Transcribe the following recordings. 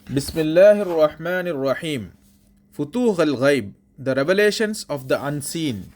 Bismillahir Rahmanir Rahim. Futuh Al Ghaib, the revelations of the unseen.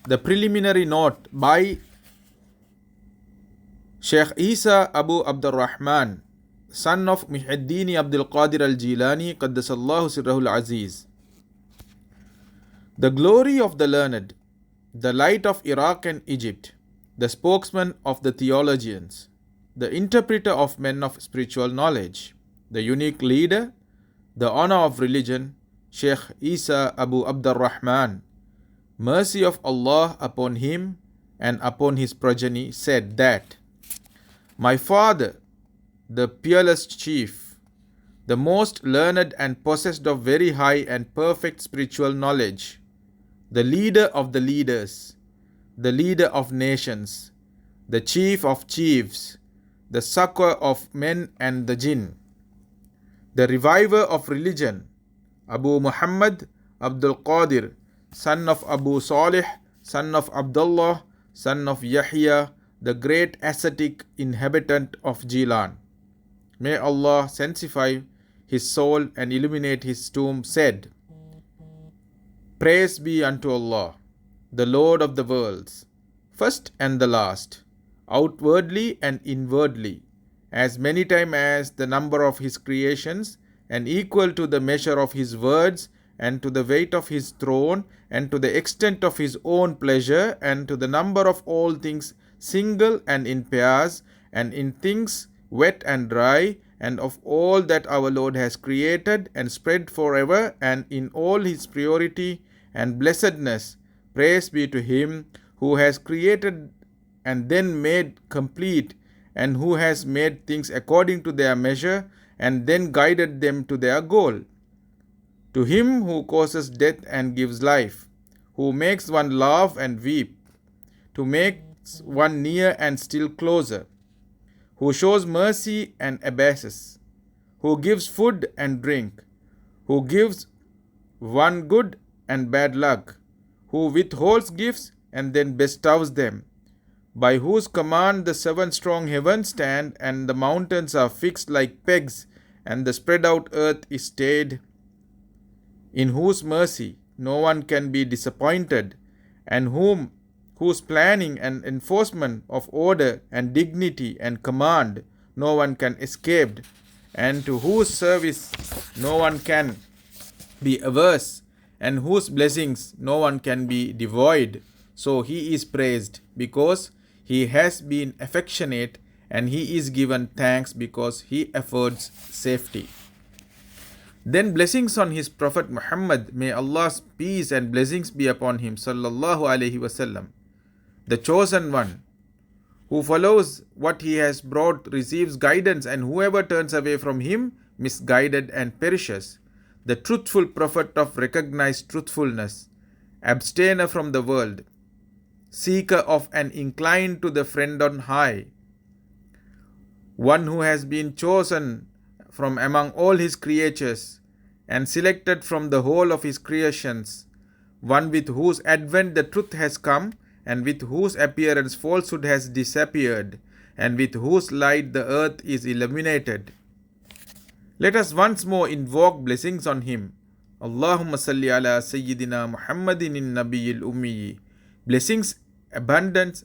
The preliminary note by Sheikh Isa Abu Abdurrahman, son of Muhiyyaddeen Abdul Qadir Al Gilani, Qaddasallahu Sirrahul Azeez. The glory of the learned, the light of Iraq and Egypt, the spokesman of the theologians, the interpreter of men of spiritual knowledge, the unique leader, the honor of religion, Sheikh Isa Abu Abdurrahman, mercy of Allah upon him and upon his progeny, said that, "My father, the peerless chief, the most learned and possessed of very high and perfect spiritual knowledge, the leader of the leaders, the leader of nations, the chief of chiefs, the succor of men and the jinn, the reviver of religion, Abu Muhammad Abdul Qadir, son of Abu Salih, son of Abdullah, son of Yahya, the great ascetic inhabitant of Gilani, may Allah sanctify his soul and illuminate his tomb, said, Praise be unto Allah, the Lord of the worlds, first and the last, outwardly and inwardly, as many times as the number of his creations, and equal to the measure of his words, and to the weight of his throne, and to the extent of his own pleasure, and to the number of all things single and in pairs, and in things wet and dry, and of all that our Lord has created and spread forever, and in all his purity and blessedness. Praise be to him who has created and then made complete, and who has made things according to their measure, and then guided them to their goal. To him who causes death and gives life, who makes one laugh and weep, to make one near and still closer, who shows mercy and abases, who gives food and drink, who gives one good and bad luck, who withholds gifts and then bestows them, by whose command the 7 strong heavens stand, and the mountains are fixed like pegs, and the spread out earth is stayed, in whose mercy no one can be disappointed, and whose planning and enforcement of order and dignity and command no one can escape, and to whose service no one can be averse, and whose blessings no one can be devoid. So he is praised because he has been affectionate, and he is given thanks because he affords safety. Then blessings on his Prophet Muhammad, may Allah's peace and blessings be upon him, sallallahu alaihi wasallam, the chosen one, who follows what he has brought receives guidance, and whoever turns away from him misguided and perishes. The truthful prophet of recognized truthfulness, abstainer from the world, seeker of and inclined to the friend on high, one who has been chosen from among all his creatures and selected from the whole of his creations, one with whose advent the truth has come, and with whose appearance falsehood has disappeared, and with whose light the earth is illuminated. Let us once more invoke blessings on him. Allahumma salli ala Sayyidina Muhammadin in Nabiyil Ummi. Blessings abundant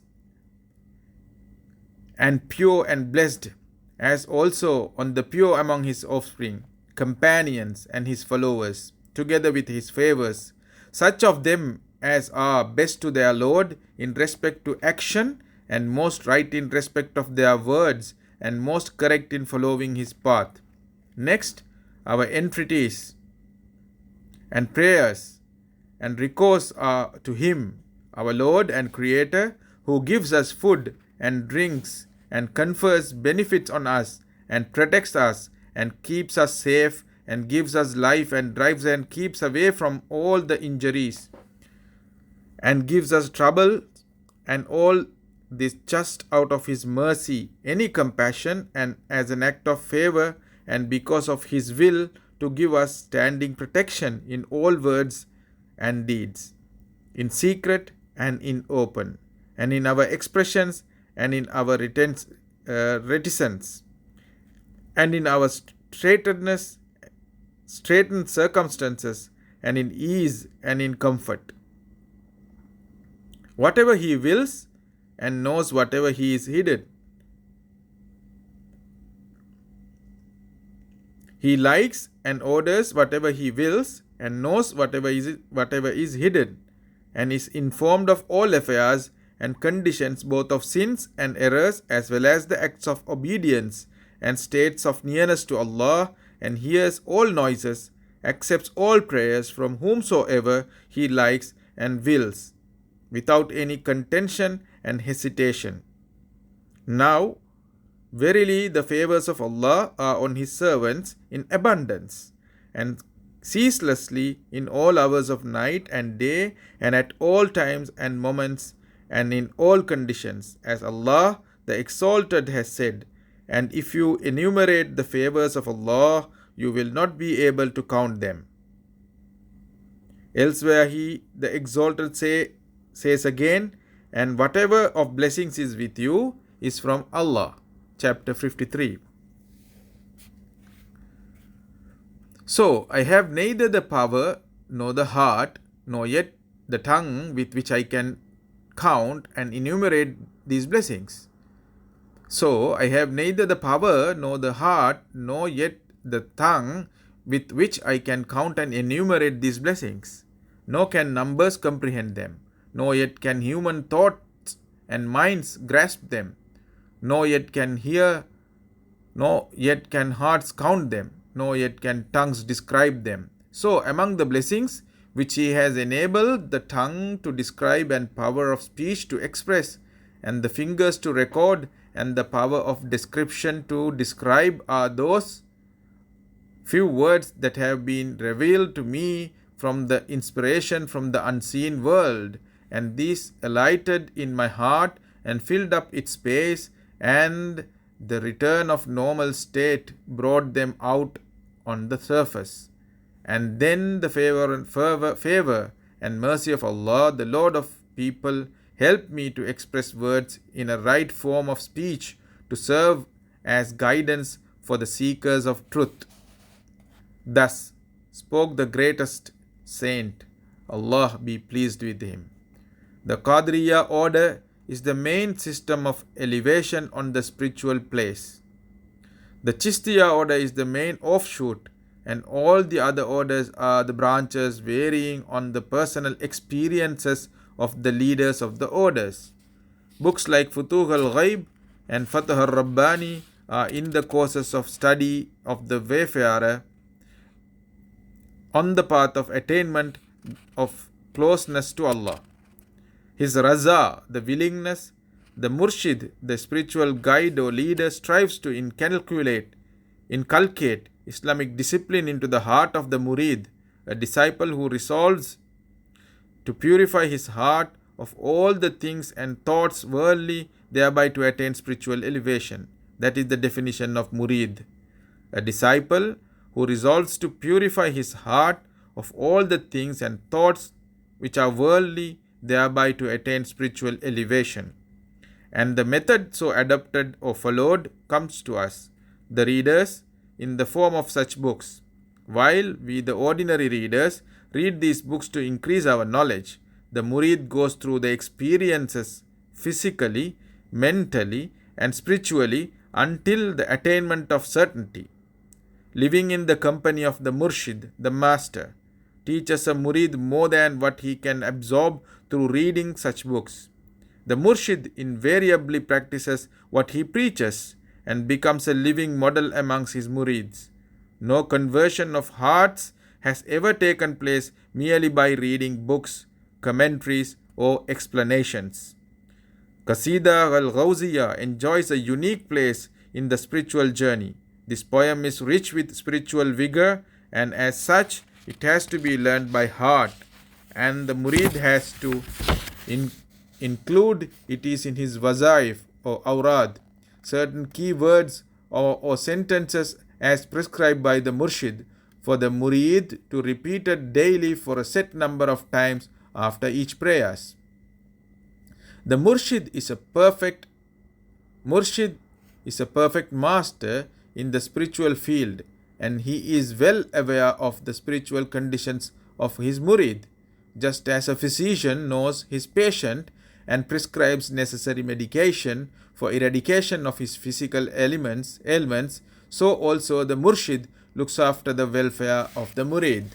and pure and blessed, as also on the pure among his offspring, companions and his followers, together with his favors, such of them as are best to their Lord in respect to action, and most right in respect of their words, and most correct in following his path. Next, our entreaties and prayers and recourse are to him, our Lord and Creator, who gives us food and drinks, and confers benefits on us, and protects us, and keeps us safe, and gives us life, and drives and keeps away from all the injuries, and gives us trouble, and all this just out of his mercy, any compassion, and as an act of favor, and because of his will, to give us standing protection in all words and deeds, in secret and in open, and in our expressions and in our reticence, and in our straightness straitened circumstances, and in ease and in comfort. Whatever he wills and knows whatever he is hidden. He likes and orders whatever he wills and knows whatever is hidden, and is informed of all affairs and conditions, both of sins and errors, as well as the acts of obedience and states of nearness to Allah, and hears all noises, accepts all prayers from whomsoever he likes and wills, without any contention and hesitation. Now, verily the favors of Allah are on his servants in abundance, and ceaselessly in all hours of night and day, and at all times and moments, and in all conditions, as Allah the Exalted has said. And if you enumerate the favors of Allah, you will not be able to count them. Elsewhere he, the Exalted, says again, and whatever of blessings is with you is from Allah. Chapter 53. So I have neither the power, nor the heart, nor yet the tongue with which I can count and enumerate these blessings. So I have neither the power, nor the heart, nor yet the tongue with which I can count and enumerate these blessings, nor can numbers comprehend them, nor yet can human thoughts and minds grasp them, nor yet can hearts count them, nor yet can tongues describe them. So among the blessings which he has enabled the tongue to describe, and power of speech to express, and the fingers to record, and the power of description to describe, are those few words that have been revealed to me from the inspiration from the unseen world, and these alighted in my heart and filled up its space, and the return of normal state brought them out on the surface. And then the favor and mercy of Allah, the Lord of people, helped me to express words in a right form of speech, to serve as guidance for the seekers of truth. Thus spoke the greatest saint, Allah be pleased with him. The Qadriya order is the main system of elevation on the spiritual place. The Chistiya order is the main offshoot, and all the other orders are the branches varying on the personal experiences of the leaders of the orders. Books like Futuh Al Ghaib and Futuh Al Rabbani are in the courses of study of the wayfarer on the path of attainment of closeness to Allah. His Raza, the willingness, the Murshid, the spiritual guide or leader, strives to inculcate Islamic discipline into the heart of the Murid, a disciple who resolves to purify his heart of all the things and thoughts worldly, thereby to attain spiritual elevation. That is the definition of Murid. A disciple who resolves to purify his heart of all the things and thoughts which are worldly, thereby to attain spiritual elevation. And the method so adopted or followed comes to us, the readers, in the form of such books. While we, the ordinary readers, read these books to increase our knowledge, the Murid goes through the experiences physically, mentally, and spiritually until the attainment of certainty. Living in the company of the Murshid, the Master, teaches a Murid more than what he can absorb through reading such books. The Murshid invariably practices what he preaches and becomes a living model amongst his Murids. No conversion of hearts has ever taken place merely by reading books, commentaries, or explanations. Qasida al-Ghawziyya enjoys a unique place in the spiritual journey. This poem is rich with spiritual vigor, and as such, it has to be learned by heart, and the Murid has to include it is in his wazaif or awrad, certain key words or sentences as prescribed by the Murshid, for the Murid to repeat it daily for a set number of times after each prayers. The Murshid is a perfect master in the spiritual field, and he is well aware of the spiritual conditions of his murid. Just as a physician knows his patient and prescribes necessary medication for eradication of his physical ailments, so also the murshid looks after the welfare of the murid.